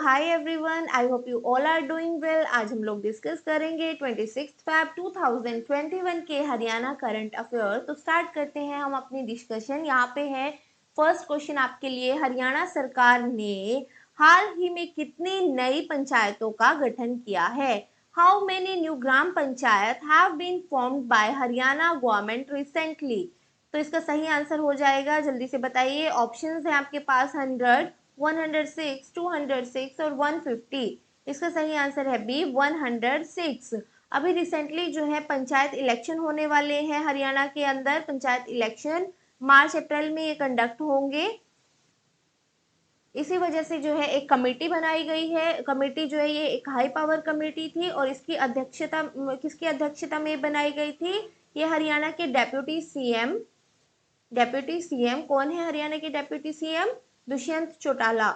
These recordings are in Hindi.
Hi everyone, I hope you all are doing well. आज हम लोग डिस्कस करेंगे 26 Feb 2021 के हरियाणा करंट अफेयर। तो स्टार्ट करते हैं हम अपनी डिस्कशन। यहाँ पे है फर्स्ट क्वेश्चन आपके लिए। हरियाणा सरकार ने हाल ही में कितनी नई पंचायतों का गठन किया है? How many new gram panchayat have been formed by Haryana government recently? तो इसका सही आंसर हो जाएगा, जल्दी से बताइए। ऑप्शंस है आपके पास 100, 106, 206 और 150। इसका सही आंसर है बी 106। अभी रिसेंटली जो है पंचायत इलेक्शन होने वाले हैं हरियाणा के अंदर। पंचायत इलेक्शन मार्च अप्रैल में ये कंडक्ट होंगे। इसी वजह से जो है एक कमेटी बनाई गई है। कमेटी जो है ये एक हाई पावर कमेटी थी और इसकी अध्यक्षता किसकी अध्यक्षता में बनाई गई थी? ये हरियाणा के डेप्यूटी सीएम कौन है? हरियाणा के डेप्यूटी सीएम दुष्यंत चौटाला।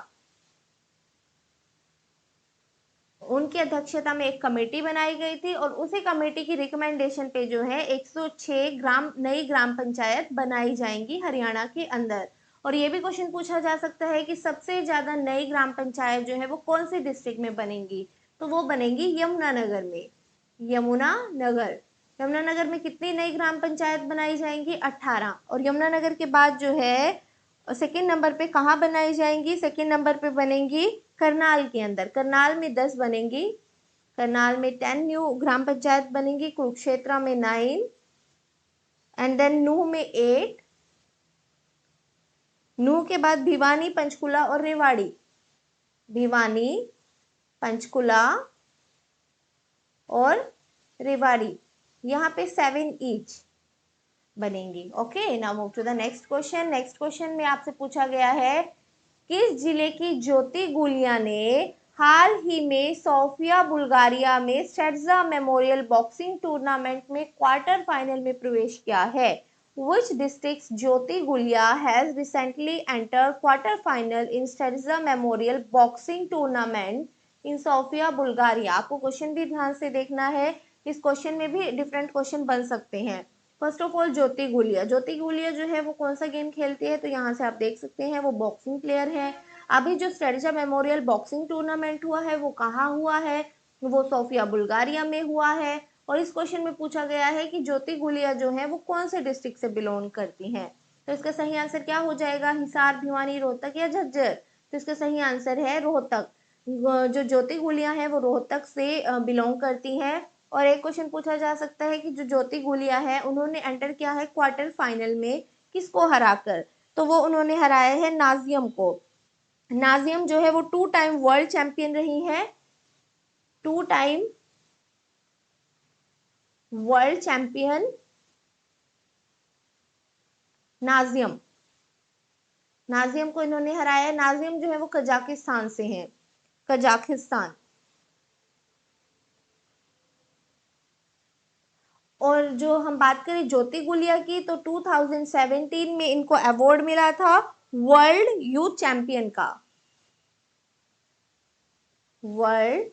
उनकी अध्यक्षता में एक कमेटी बनाई गई थी और उसी कमेटी की रिकमेंडेशन पे जो है 106 नई ग्राम पंचायत बनाई जाएंगी हरियाणा के अंदर। और ये भी क्वेश्चन पूछा जा सकता है कि सबसे ज्यादा नई ग्राम पंचायत जो है वो कौन से डिस्ट्रिक्ट में बनेंगी? तो वो बनेंगी यमुनानगर में। यमुनानगर यमुनानगर में कितनी नई ग्राम पंचायत बनाई जाएंगी? 18। और यमुनानगर के बाद जो है सेकेंड नंबर पे कहाँ बनाई जाएंगी? सेकेंड नंबर पे बनेंगी करनाल के अंदर। करनाल में 10 बनेंगी। करनाल में 10 न्यू ग्राम पंचायत बनेंगी। कुरुक्षेत्र में 9 एंड देन नूह में 8। नूह के बाद भिवानी, पंचकुला और रेवाड़ी। भिवानी, पंचकुला और रेवाड़ी, यहाँ पे 7 ईच बनेंगी। Okay, now move to the next question. Next question में आपसे पूछा गया है किस जिले की ज्योति गुलिया ने हाल ही में सोफिया बुल्गारिया में स्टेट्जा मेमोरियल बॉक्सिंग टूर्नामेंट में क्वार्टर फाइनल में प्रवेश किया है? Which district's Jyoti Gulia has recently entered quarter final in Stedza Memorial Boxing Tournament in Sofia, Bulgaria? आपको क्वेश्चन भी ध्यान से देखना है। इस क्वेश्चन में भी डिफरेंट क्वेश्चन बन सकते हैं। फर्स्ट ऑफ ऑल ज्योति गुलिया जो है वो कौन सा गेम खेलती है? तो यहाँ से आप देख सकते हैं वो बॉक्सिंग प्लेयर है। अभी जो स्टेडजा मेमोरियल बॉक्सिंग टूर्नामेंट हुआ है वो कहाँ हुआ है? वो सोफिया बुल्गारिया में हुआ है। और इस क्वेश्चन में पूछा गया है कि ज्योति गुलिया जो है वो कौन से डिस्ट्रिक्ट से बिलोंग करती हैं? तो इसका सही आंसर क्या हो जाएगा? हिसार, भिवानी, रोहतक या झज्जर? तो इसका सही आंसर है रोहतक। जो ज्योति गुलिया है वो रोहतक से बिलोंग करती हैं। और एक क्वेश्चन पूछा जा सकता है कि जो ज्योति गुलिया है उन्होंने एंटर किया है क्वार्टर फाइनल में किसको हराकर? तो वो उन्होंने हराया है नाजियम को। नाजियम जो है वो 2 टाइम वर्ल्ड चैंपियन रही है। 2 टाइम वर्ल्ड चैंपियन नाजियम को इन्होंने हराया। नाजियम जो है वो कजाकिस्तान से हैं। कजाकिस्तान। और जो हम बात करें ज्योति गुलिया की तो 2017 में इनको अवार्ड मिला था वर्ल्ड यूथ चैंपियन का। World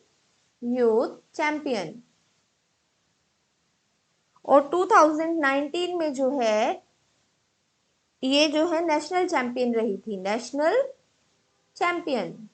youth champion. और 2019 में जो है ये जो है नेशनल चैंपियन रही थी। National champion.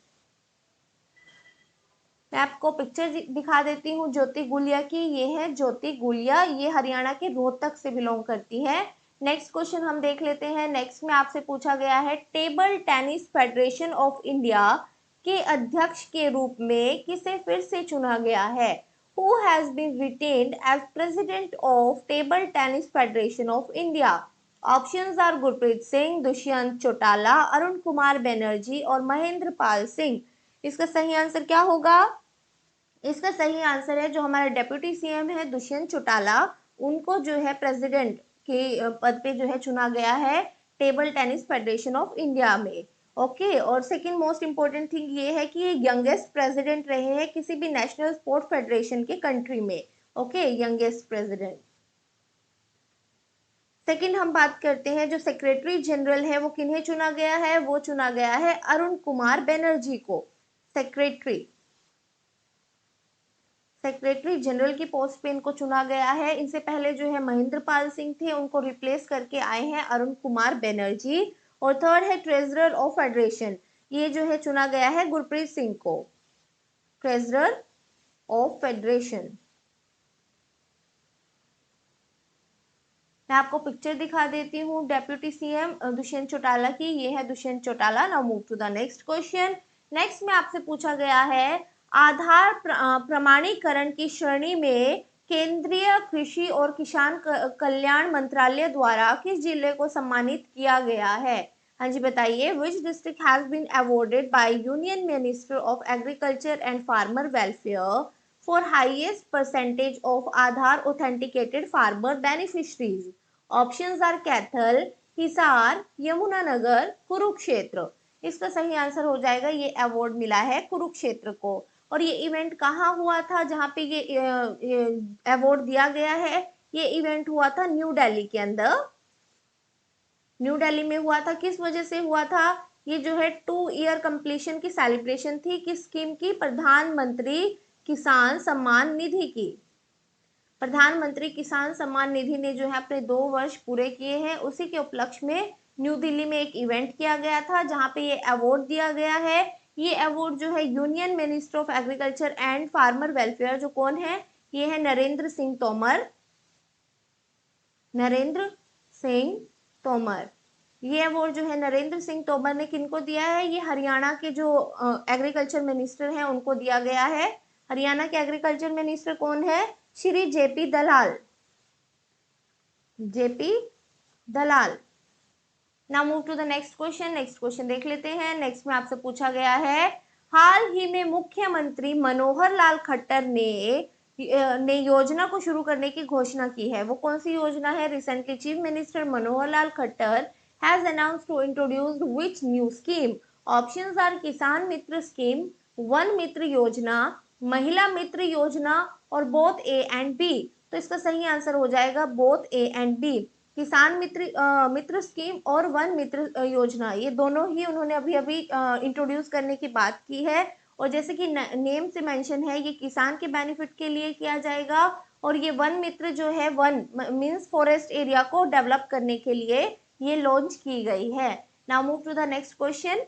मैं आपको पिक्चर दिखा देती हूँ ज्योति गुलिया की। ये है ज्योति गुलिया, ये हरियाणा के रोहतक से बिलोंग करती है। नेक्स्ट क्वेश्चन हम देख लेते हैं। नेक्स्ट में आपसे पूछा गया है table tennis federation of India के अध्यक्ष के रूप में किसे फिर से चुना गया है? Who has been retained as president of Table Tennis Federation of India? Options are Gurpreet Singh, Dushyant Chautala, Arun Kumar Banerjee और महेंद्र पाल सिंह। इसका सही आंसर क्या होगा? इसका सही आंसर है जो हमारा डेप्यूटी सीएम है दुष्यंत चौटाला, उनको जो है प्रेसिडेंट के पद पे जो है चुना गया है table tennis federation of India में। ओके, और सेकंड मोस्ट इंपॉर्टेंट थिंग ये है कि ये यंगेस्ट प्रेसिडेंट रहे हैं किसी भी नेशनल स्पोर्ट फेडरेशन के कंट्री में। Okay, youngest president. सेकंड हम बात करते हैं जो सेक्रेटरी जनरल है वो किन्हें चुना गया है? वो चुना गया है अरुण कुमार बनर्जी को सेक्रेटरी जनरल की पोस्ट पे इनको चुना गया है। इनसे पहले जो है महेंद्र पाल सिंह थे, उनको रिप्लेस करके आए हैं अरुण कुमार बनर्जी। और थर्ड है ट्रेजरर ऑफ फेडरेशन। ये जो है चुना गया है गुरप्रीत सिंह को ट्रेजरर ऑफ फेडरेशन। मैं आपको पिक्चर दिखा देती हूँ डेप्यूटी सीएम दुष्यंत चौटाला की। ये है Dushyant Chautala. Now move to the next question. Next में आपसे पूछा गया है आधार प्रमाणीकरण की श्रेणी में केंद्रीय कृषि और किसान कल्याण मंत्रालय द्वारा किस जिले को सम्मानित किया गया है? हाँ जी बताइए। Which district has been awarded by union minister of agriculture and farmer welfare for highest percentage of Aadhaar authenticated farmer beneficiaries? Options are Kaithal, Hisar, Yamunanagar, Kurukshetra. इसका सही आंसर हो जाएगा ये अवार्ड मिला है कुरुक्षेत्र को। और ये इवेंट कहाँ हुआ था जहाँ पे ये अवार्ड दिया गया है? ये इवेंट हुआ था न्यू दिल्ली के अंदर। न्यू दिल्ली में हुआ था। किस वजह से हुआ था? ये जो है 2 ईयर कंप्लीशन की सेलिब्रेशन थी। किस स्कीम की? प्रधानमंत्री किसान सम्मान निधि की। प्रधानमंत्री किसान सम्मान निधि ने जो है अपने 2 वर्ष पूरे किए हैं, उसी के उपलक्ष्य में न्यू दिल्ली में एक इवेंट किया गया था जहां पे ये अवार्ड दिया गया है। ये अवार्ड जो है union minister of agriculture and farmer welfare, जो कौन है? ये है नरेंद्र सिंह तोमर। नरेंद्र सिंह तोमर। ये अवार्ड जो है नरेंद्र सिंह तोमर ने किनको दिया है? ये हरियाणा के जो एग्रीकल्चर मिनिस्टर हैं उनको दिया गया है। हरियाणा के एग्रीकल्चर मिनिस्टर कौन है? Shri JP Dalal. JP Dalal. Now move to the next question. Next question देख लेते हैं। नेक्स्ट में आपसे पूछा गया है हाल ही में मुख्यमंत्री मनोहर लाल खट्टर ने योजना को शुरू करने की घोषणा की है। वो कौन सी योजना है? Recently chief minister Manohar Lal Khattar has announced to introduce which new scheme? Options are Kisan Mitra scheme, one मित्र योजना, महिला मित्र योजना और बोथ ए एंड बी। तो इसका सही आंसर हो जाएगा बोथ ए एंड बी। किसान मित्र स्कीम और वन मित्र योजना, ये दोनों ही उन्होंने अभी अभी इंट्रोड्यूस करने की बात की है। और जैसे कि नेम से मेंशन है, ये किसान के बेनिफिट के लिए किया जाएगा। और ये वन मित्र जो है, वन मींस फॉरेस्ट एरिया को डेवलप करने के लिए ये लॉन्च की गई है। Now move to the next question.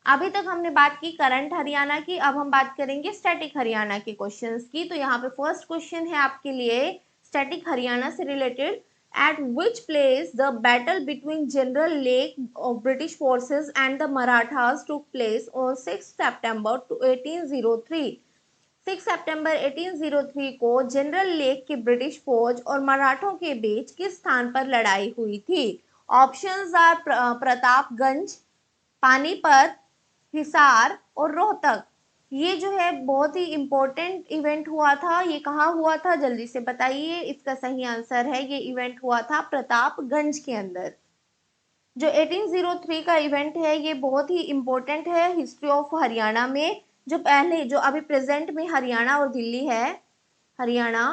अभी तक हमने बात की करंट हरियाणा की, अब हम बात करेंगे स्टैटिक हरियाणा के क्वेश्चंस की। तो यहाँ पे फर्स्ट क्वेश्चन है आपके लिए स्टैटिक हरियाणा से related. At which place the battle between General Lake of British forces and the Marathas took place on 6 September 1803? 6 सितंबर 1803 को जनरल लेक की ब्रिटिश फौज और मराठों के बीच किस स्थान पर लड़ाई हुई थी? ऑप्शंस आर प्रतापगंज, पानीपत, हिसार और रोहतक। ये जो है बहुत ही इंपॉर्टेंट इवेंट हुआ था। ये कहाँ हुआ था? जल्दी से बताइए। इसका सही आंसर है ये इवेंट हुआ था प्रतापगंज के अंदर। जो 1803 का इवेंट है ये बहुत ही इंपॉर्टेंट है हिस्ट्री ऑफ हरियाणा में। जो पहले, जो अभी प्रेजेंट में हरियाणा और दिल्ली है, हरियाणा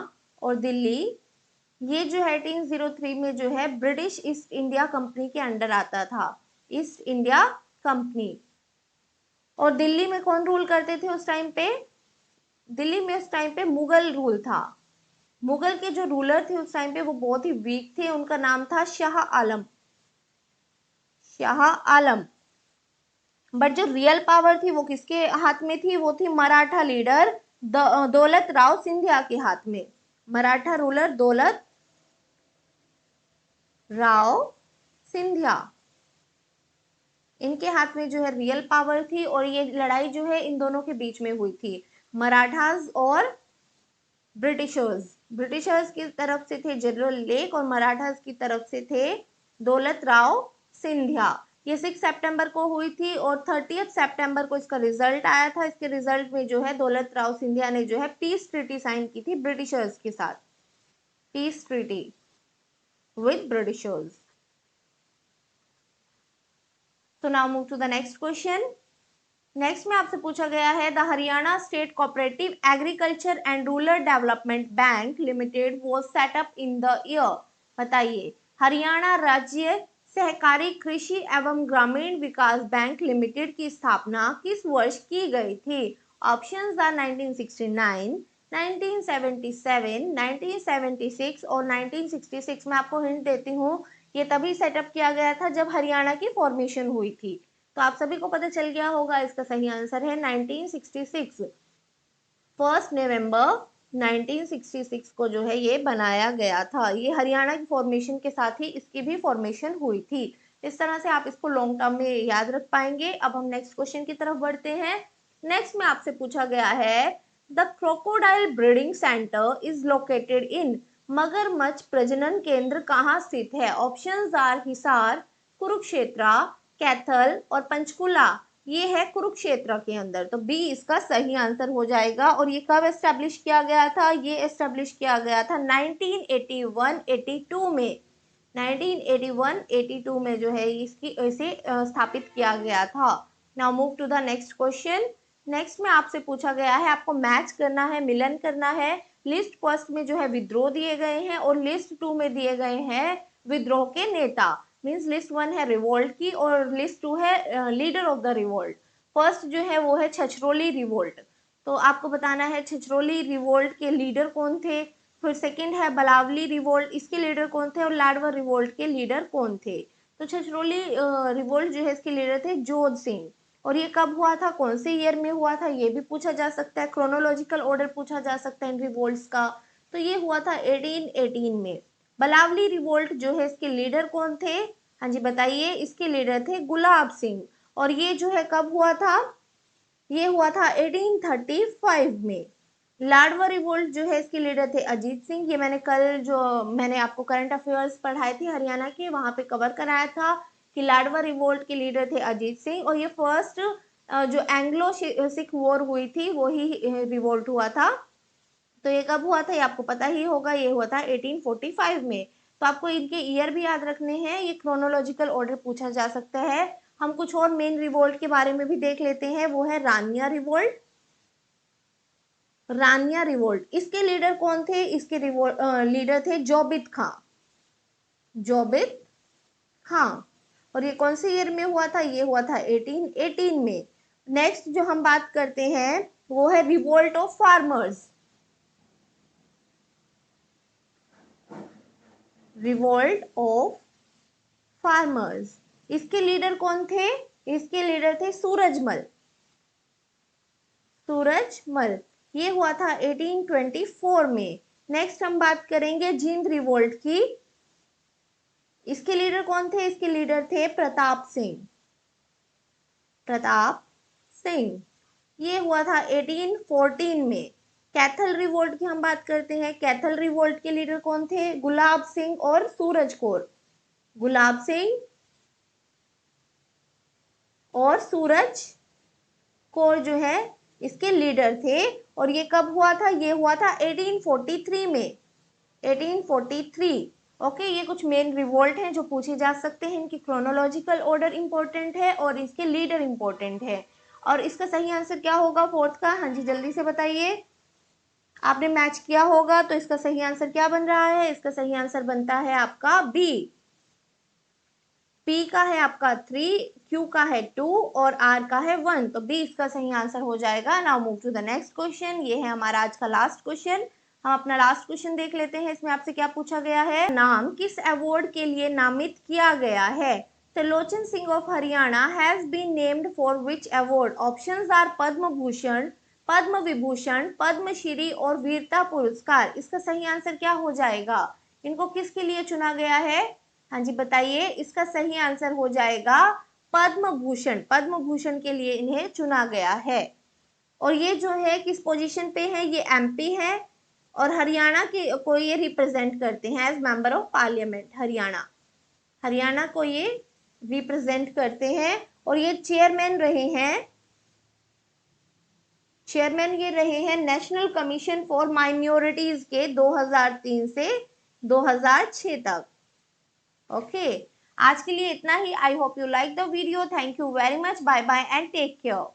और दिल्ली, ये जो है 1803 में जो है ब्रिटिश ईस्ट इंडिया कंपनी के अंडर आता था। East India company. और दिल्ली में कौन रूल करते थे उस टाइम पे? दिल्ली में उस टाइम पे मुगल रूल था। मुगल के जो रूलर थे उस टाइम पे वो बहुत ही वीक थे। उनका नाम था शाह आलम। शाह आलम। बट जो रियल पावर थी वो किसके हाथ में थी? वो थी मराठा लीडर दौलत राव सिंधिया के हाथ में। मराठा रूलर दौलत राव सिंधिया, इनके हाथ में जो है रियल पावर थी। और ये लड़ाई जो है इन दोनों के बीच में हुई थी, मराठास और ब्रिटिशर्स। ब्रिटिशर्स की तरफ से थे जनरल लेक और मराठास की तरफ से थे दौलत राव सिंधिया। ये 6 सितंबर को हुई थी और 30 सितंबर को इसका रिजल्ट आया था। इसके रिजल्ट में जो है दौलत राव सिंधिया ने जो है पीस ट्रीटी साइन की थी ब्रिटिशर्स के साथ। Peace treaty with Britishers. तो now move to the next question. Next में आपसे पूछा गया है the Haryana state cooperative agriculture and rural development bank limited was set up in the year. बताइए हरियाणा राज्य सहकारी कृषि एवं ग्रामीण विकास बैंक लिमिटेड की स्थापना किस वर्ष की गई थी? ऑप्शंस आर 1969, 1977, 1976 और 1966। मैं आपको हिंट देती हूँ, ये तभी सेटअप किया गया था जब हरियाणा की फॉर्मेशन हुई थी। तो आप सभी को पता चल गया होगा, इसका सही आंसर है 1966। 1 नवंबर 1966 को जो है ये बनाया गया था। ये हरियाणा की फॉर्मेशन के साथ ही इसकी भी फॉर्मेशन हुई थी। इस तरह से आप इसको लॉन्ग टर्म में याद रख पाएंगे। अब हम नेक्स्ट क्वेश्चन की तरफ बढ़ते हैं। नेक्स्ट में आपसे पूछा गया है, the crocodile breeding centre is located in, मगरमच्छ प्रजनन केंद्र कहाँ स्थित है? ऑप्शंस आर हिसार, कुरुक्षेत्र, कैथल और पंचकुला। ये है कुरुक्षेत्र के अंदर, तो बी इसका सही आंसर हो जाएगा। और ये कब एस्टेब्लिश किया गया था? ये एस्टेब्लिश किया गया था 1981-82 में। 1981-82 में जो है इसकी इसे स्थापित किया गया था। Now move to the next question. Next में आपसे पूछा गया है, आपको मैच करना है, मिलन करना है। लिस्ट फर्स्ट में जो है विद्रोह दिए गए हैं और लिस्ट 2 में दिए गए हैं विद्रोह के नेता। मीन्स लिस्ट 1 है रिवोल्ट की और लिस्ट 2 है leader of the revolt. First जो है वो है छछरौली रिवोल्ट। तो आपको बताना है छछरौली रिवोल्ट के लीडर कौन थे। फिर सेकंड है बलावली रिवोल्ट, इसके लीडर कौन थे, और लाडवा रिवोल्ट के लीडर कौन थे। तो छछरौली रिवोल्ट जो है इसके लीडर थे जोध सिंह। और ये कब हुआ था, कौन से ईयर में हुआ था, ये भी पूछा जा सकता है। क्रोनोलॉजिकल ऑर्डर पूछा जा सकता है इन रिवोल्ट्स का। तो ये हुआ था 1818 में। बलावली रिवोल्ट जो है इसके लीडर कौन थे? हाँ जी बताइए, इसके लीडर थे गुलाब सिंह। और ये जो है कब हुआ था? ये हुआ था 1835 में। लाडवा रिवोल्ट जो है इसके लीडर थे अजीत सिंह। ये मैंने कल जो मैंने आपको करंट अफेयर्स पढ़ाए थे हरियाणा के, वहां पे कवर कराया था कि लाडवा रिवोल्ट के लीडर थे अजीत सिंह। और ये फर्स्ट जो एंग्लो सिख वॉर हुई थी वही रिवोल्ट हुआ था। तो ये कब हुआ था ये आपको पता ही होगा, ये हुआ था 1845 में। तो आपको इनके ईयर भी याद रखने हैं। ये क्रोनोलॉजिकल ऑर्डर पूछा जा सकता है। हम कुछ और मेन रिवोल्ट के बारे में भी देख लेते हैं, वो है रानिया रिवोल्ट। रानिया रिवोल्ट, इसके लीडर कौन थे? इसके लीडर थे जोबित खां। जोबित खां। और ये कौन से ईयर में हुआ था? ये हुआ था 1818 में। नेक्स्ट जो हम बात करते हैं वो है revolt of farmers. Revolt of farmers, इसके लीडर कौन थे? इसके लीडर थे सूरजमल। सूरजमल, ये हुआ था 1824 में। नेक्स्ट हम बात करेंगे जींद रिवोल्ट की। इसके लीडर कौन थे? इसके लीडर थे प्रताप सिंह। प्रताप सिंह, ये हुआ था 1814 में। कैथल रिवोल्ट की हम बात करते हैं। कैथल रिवोल्ट के लीडर कौन थे? गुलाब सिंह और सूरज कौर। गुलाब सिंह और सूरज कौर जो है इसके लीडर थे। और ये कब हुआ था? ये हुआ था 1843 में। 1843। ओके, ये कुछ मेन रिवोल्ट हैं जो पूछे जा सकते हैं। इनकी क्रोनोलॉजिकल ऑर्डर इंपॉर्टेंट है और इसके लीडर इंपॉर्टेंट है। और इसका सही आंसर क्या होगा फोर्थ का? हाँ जी जल्दी से बताइए। आपने मैच किया होगा तो इसका सही आंसर क्या बन रहा है? इसका सही आंसर बनता है आपका बी। P का है आपका 3, Q का है 2 और R का है 1। तो B इसका सही आंसर हो जाएगा। Now move to the next question. ये है हमारा आज का लास्ट क्वेश्चन। हम अपना लास्ट क्वेश्चन देख लेते हैं। इसमें आपसे क्या पूछा गया है, नाम किस अवार्ड के लिए नामित किया गया है? Trilochan Singh of Haryana has been named for which award? Options are Padma Bhushan, Padma Vibhushan, Padmashri और वीरता पुरस्कार। इसका सही आंसर क्या हो जाएगा? इनको किसके लिए चुना गया है? हाँ जी बताइए, इसका सही आंसर हो जाएगा पद्म भूषण। पद्म भूषण के लिए इन्हें चुना गया है। और ये जो है किस पोजीशन पे है? ये एमपी है और हरियाणा के को ये रिप्रेजेंट करते हैं as member of parliament. Haryana, Haryana को ये रिप्रेजेंट करते हैं। और ये चेयरमैन रहे हैं, चेयरमैन ये रहे हैं नेशनल कमीशन फॉर माइनॉरिटीज के 2003 से 2006 तक। ओके, आज के लिए इतना ही। I hope you like the video. Thank you very much. Bye bye and take care.